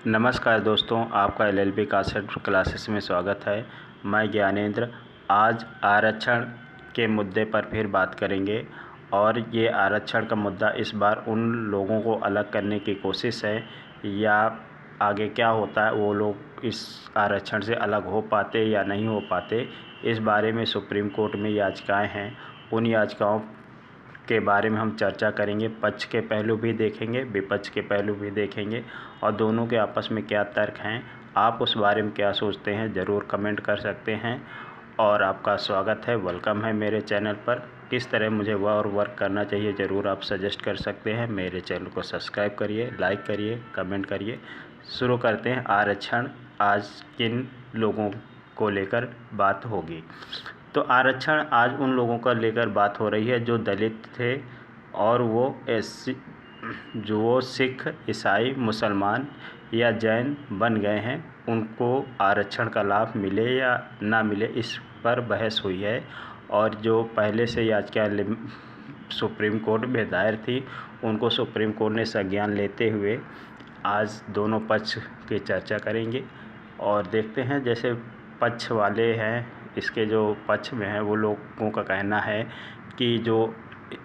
नमस्कार दोस्तों, आपका एलएलबी कासेट क्लासेस में स्वागत है। मैं ज्ञानेंद्र। आज आरक्षण के मुद्दे पर फिर बात करेंगे और ये आरक्षण का मुद्दा इस बार उन लोगों को अलग करने की कोशिश है या आगे क्या होता है, वो लोग इस आरक्षण से अलग हो पाते या नहीं हो पाते, इस बारे में सुप्रीम कोर्ट में याचिकाएं हैं। उन याचिकाओं के बारे में हम चर्चा करेंगे। पक्ष के पहलू भी देखेंगे, विपक्ष के पहलू भी देखेंगे और दोनों के आपस में क्या तर्क हैं, आप उस बारे में क्या सोचते हैं, ज़रूर कमेंट कर सकते हैं। और आपका स्वागत है, वेलकम है मेरे चैनल पर। किस तरह मुझे और वर्क करना चाहिए, ज़रूर आप सजेस्ट कर सकते हैं। मेरे चैनल को सब्सक्राइब करिए, लाइक करिए, कमेंट करिए। शुरू करते हैं। आरक्षण आज किन लोगों को लेकर बात होगी? तो आरक्षण आज उन लोगों का लेकर बात हो रही है जो दलित थे और वो एससी, जो वो सिख, ईसाई, मुसलमान या जैन बन गए हैं, उनको आरक्षण का लाभ मिले या ना मिले, इस पर बहस हुई है। और जो पहले से याचिका सुप्रीम कोर्ट में दायर थी, उनको सुप्रीम कोर्ट ने संज्ञान लेते हुए आज दोनों पक्ष की चर्चा करेंगे और देखते हैं। जैसे पक्ष वाले हैं, इसके जो पक्ष में हैं, वो लोगों का कहना है कि जो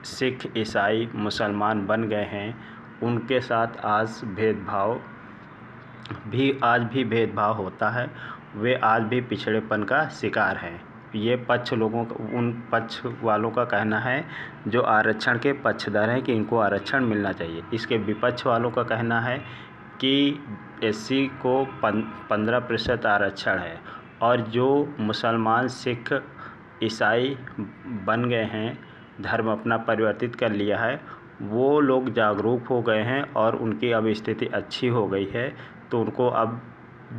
सिख, ईसाई, मुसलमान बन गए हैं, उनके साथ आज भेदभाव होता है। वे आज भी पिछड़ेपन का शिकार हैं। ये पक्ष लोगों का, उन पक्ष वालों का कहना है जो आरक्षण के पक्षधर हैं कि इनको आरक्षण मिलना चाहिए। इसके विपक्ष वालों का कहना है कि एससी को 15% आरक्षण है और जो मुसलमान, सिख, ईसाई बन गए हैं, धर्म अपना परिवर्तित कर लिया है, वो लोग जागरूक हो गए हैं और उनकी अब स्थिति अच्छी हो गई है, तो उनको अब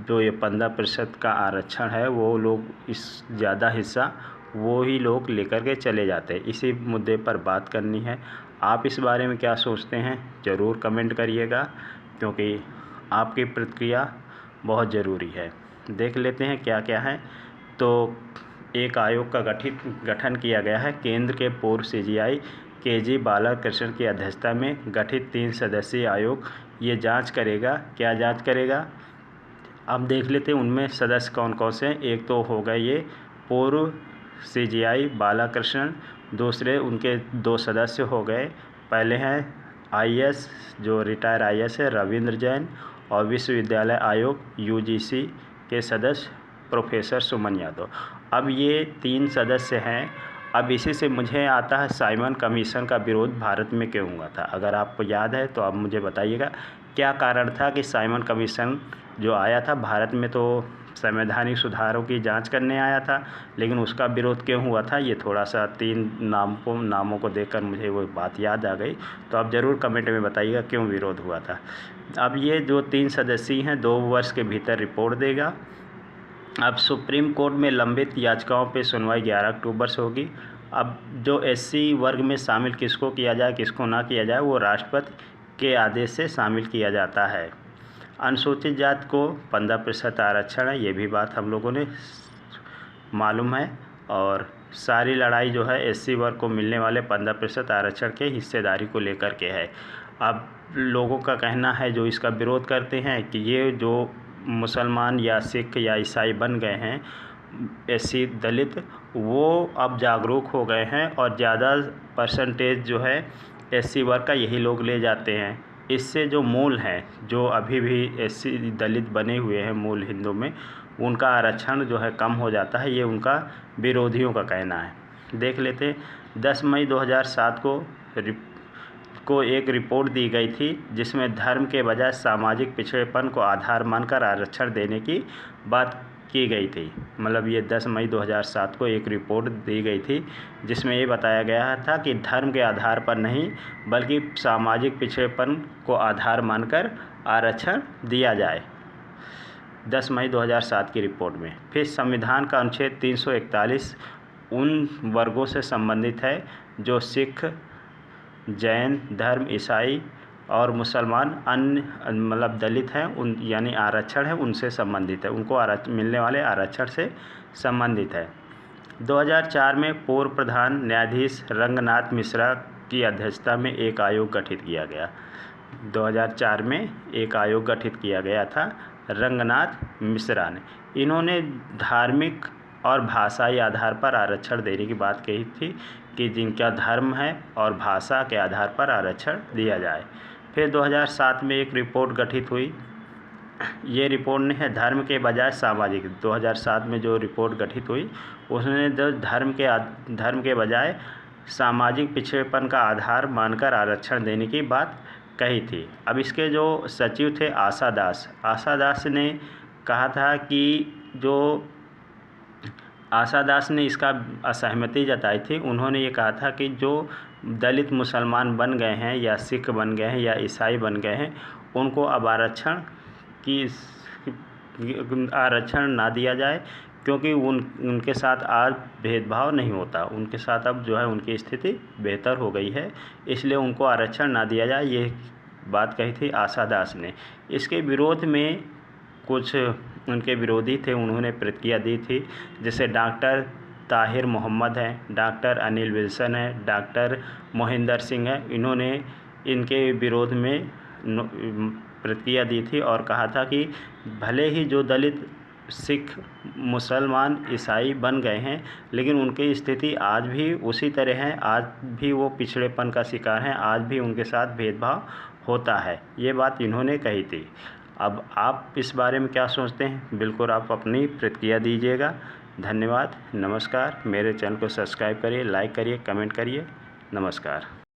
जो ये 15% का आरक्षण है, वो लोग इस ज़्यादा हिस्सा वो ही लोग लेकर के चले जाते हैं। इसी मुद्दे पर बात करनी है। आप इस बारे में क्या सोचते हैं, ज़रूर कमेंट करिएगा, क्योंकि आपकी प्रतिक्रिया बहुत ज़रूरी है। देख लेते हैं क्या क्या है। तो एक आयोग का गठन किया गया है। केंद्र के पूर्व सीजीआई केजी बालाकृष्णन की अध्यक्षता में गठित 3 सदस्यीय आयोग ये जांच करेगा। क्या जांच करेगा, अब देख लेते हैं उनमें सदस्य कौन कौन से हैं। एक तो हो गए ये पूर्व सीजीआई बालाकृष्णन, दूसरे उनके 2 सदस्य हो गए। पहले हैं आईएएस, जो रिटायर आईएएस है, रविंद्र जैन, और विश्वविद्यालय आयोग यूजीसी के सदस्य प्रोफेसर सुमन यादव। अब ये 3 सदस्य हैं। अब इसी से मुझे आता है साइमन कमीशन का विरोध भारत में क्यों हुआ था। अगर आपको याद है तो आप मुझे बताइएगा क्या कारण था कि साइमन कमीशन जो आया था भारत में, तो संवैधानिक सुधारों की जांच करने आया था, लेकिन उसका विरोध क्यों हुआ था, ये थोड़ा सा 3 नामों को देखकर मुझे वो बात याद आ गई। तो आप ज़रूर कमेंट में बताइएगा क्यों विरोध हुआ था। अब ये जो 3 सदस्य हैं, 2 वर्ष के भीतर रिपोर्ट देगा। अब सुप्रीम कोर्ट में लंबित याचिकाओं पे सुनवाई 11 अक्टूबर से होगी। अब जो एससी वर्ग में शामिल किसको किया जाए, किसको ना किया जाए, वो राष्ट्रपति के आदेश से शामिल किया जाता है। अनुसूचित जाति को 15% आरक्षण है, ये भी बात हम लोगों ने मालूम है। और सारी लड़ाई जो है एससी वर्ग को मिलने वाले 15% आरक्षण के हिस्सेदारी को लेकर के है। अब लोगों का कहना है जो इसका विरोध करते हैं कि ये जो मुसलमान या सिख या ईसाई बन गए हैं, एससी दलित, वो अब जागरूक हो गए हैं और ज़्यादा परसेंटेज जो है एससी वर्ग का यही लोग ले जाते हैं। इससे जो मूल हैं, जो अभी भी एससी दलित बने हुए हैं मूल हिंदू में, उनका आरक्षण जो है कम हो जाता है। ये उनका विरोधियों का कहना है। देख लेते हैं। 10 मई 2007 को एक रिपोर्ट दी गई थी जिसमें धर्म के बजाय सामाजिक पिछड़ेपन को आधार मानकर आरक्षण देने की बात की गई थी। मतलब ये 10 मई 2007 को एक रिपोर्ट दी गई थी जिसमें ये बताया गया था कि धर्म के आधार पर नहीं, बल्कि सामाजिक पिछड़ेपन को आधार मानकर आरक्षण दिया जाए। 10 मई 2007 की रिपोर्ट में। फिर संविधान का अनुच्छेद 341 उन वर्गों से संबंधित है जो सिख, जैन धर्म, ईसाई और मुसलमान, अन्य मतलब दलित हैं, उन यानी आरक्षण है उनसे संबंधित है, उनको मिलने वाले आरक्षण से संबंधित है। 2004 में पूर्व प्रधान न्यायाधीश रंगनाथ मिश्रा की अध्यक्षता में एक आयोग गठित किया गया। 2004 में एक आयोग गठित किया गया था रंगनाथ मिश्रा ने। इन्होंने धार्मिक और भाषाई आधार पर आरक्षण देने की बात कही थी कि जिनका धर्म है और भाषा के आधार पर आरक्षण दिया जाए। फिर 2007 में एक रिपोर्ट गठित हुई। ये रिपोर्ट ने है धर्म के बजाय सामाजिक। 2007 में जो रिपोर्ट गठित हुई उसने जो धर्म के बजाय सामाजिक पिछड़ेपन का आधार मानकर आरक्षण देने की बात कही थी। अब इसके जो सचिव थे आशा दास ने कहा था कि जो आशा दास ने इसका असहमति जताई थी। उन्होंने ये कहा था कि जो दलित मुसलमान बन गए हैं या सिख बन गए हैं या ईसाई बन गए हैं उनको अब आरक्षण ना दिया जाए, क्योंकि उनके साथ आज भेदभाव नहीं होता। उनके साथ अब जो है उनकी स्थिति बेहतर हो गई है, इसलिए उनको आरक्षण ना दिया जाए, ये बात कही थी आशा दास ने। इसके विरोध में कुछ उनके विरोधी थे, उन्होंने प्रतिक्रिया दी थी, जैसे डॉक्टर ताहिर मोहम्मद हैं, डॉक्टर अनिल विल्सन है, डॉक्टर मोहिंदर सिंह है। इन्होंने इनके विरोध में प्रतिक्रिया दी थी और कहा था कि भले ही जो दलित सिख मुसलमान ईसाई बन गए हैं, लेकिन उनकी स्थिति आज भी उसी तरह है, आज भी वो पिछड़ेपन का शिकार हैं, आज भी उनके साथ भेदभाव होता है। ये बात इन्होंने कही थी। अब आप इस बारे में क्या सोचते हैं, बिल्कुल आप अपनी प्रतिक्रिया दीजिएगा। धन्यवाद, नमस्कार। मेरे चैनल को सब्सक्राइब करिए, लाइक करिए, कमेंट करिए। नमस्कार।